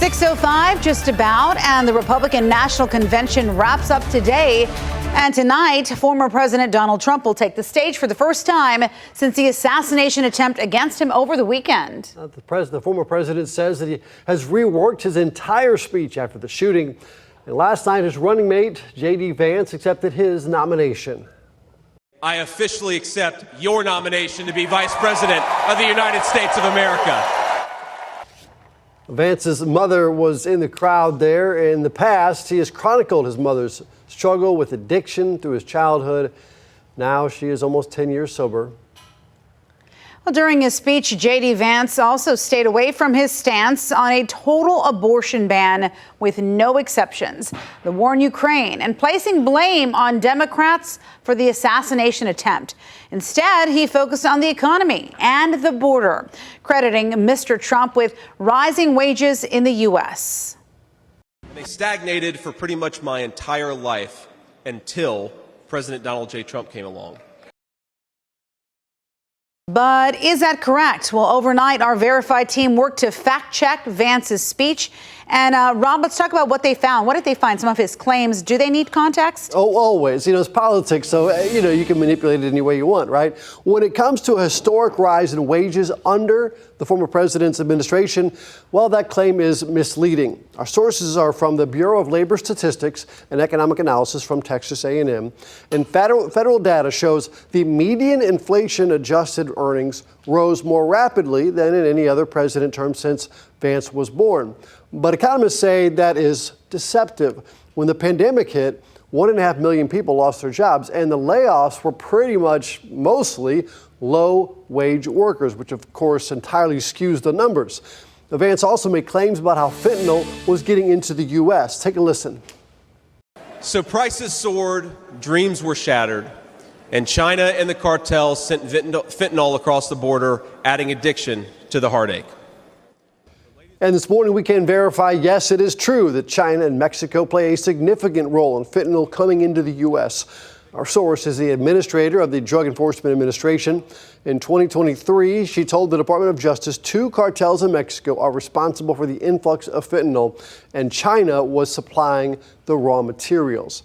6:05 just about, and the Republican National Convention wraps up today. And tonight, former President Donald Trump will take the stage for the first time since the assassination attempt against him over the weekend. The former president says that he has reworked his entire speech after the shooting. And last night, his running mate, JD Vance, accepted his nomination. I officially accept your nomination to be Vice President of the United States of America. Vance's mother was in the crowd there. In the past, he has chronicled his mother's struggle with addiction through his childhood. Now she is almost 10 years sober. Well, during his speech, JD Vance also stayed away from his stance on a total abortion ban with no exceptions, the war in Ukraine, and placing blame on Democrats for the assassination attempt. Instead, he focused on the economy and the border, crediting Mr. Trump with rising wages in the U.S. They stagnated for pretty much my entire life until President Donald J. Trump came along. But is that correct? Well, overnight, our Verified team worked to fact-check Vance's speech. And Rob, let's talk about what they found. What did they find? Some of his claims. Do they need context? Oh, always. It's politics, so, you can manipulate it any way you want, right? When it comes to a historic rise in wages under the former president's administration, well, that claim is misleading. Our sources are from the Bureau of Labor Statistics and Economic Analysis from Texas A&M. And federal data shows the median inflation-adjusted earnings rose more rapidly than in any other president term since Vance was born. But economists say that is deceptive. When the pandemic hit, 1.5 million people lost their jobs, and the layoffs were pretty much mostly low-wage workers, which of course entirely skews the numbers. Vance also made claims about how fentanyl was getting into the U.S. Take a listen. So prices soared, dreams were shattered, and China and the cartels sent fentanyl across the border, adding addiction to the heartache. And this morning we can verify, yes, it is true that China and Mexico play a significant role in fentanyl coming into the U.S. Our source is the administrator of the Drug Enforcement Administration. In 2023, she told the Department of Justice 2 cartels in Mexico are responsible for the influx of fentanyl, and China was supplying the raw materials.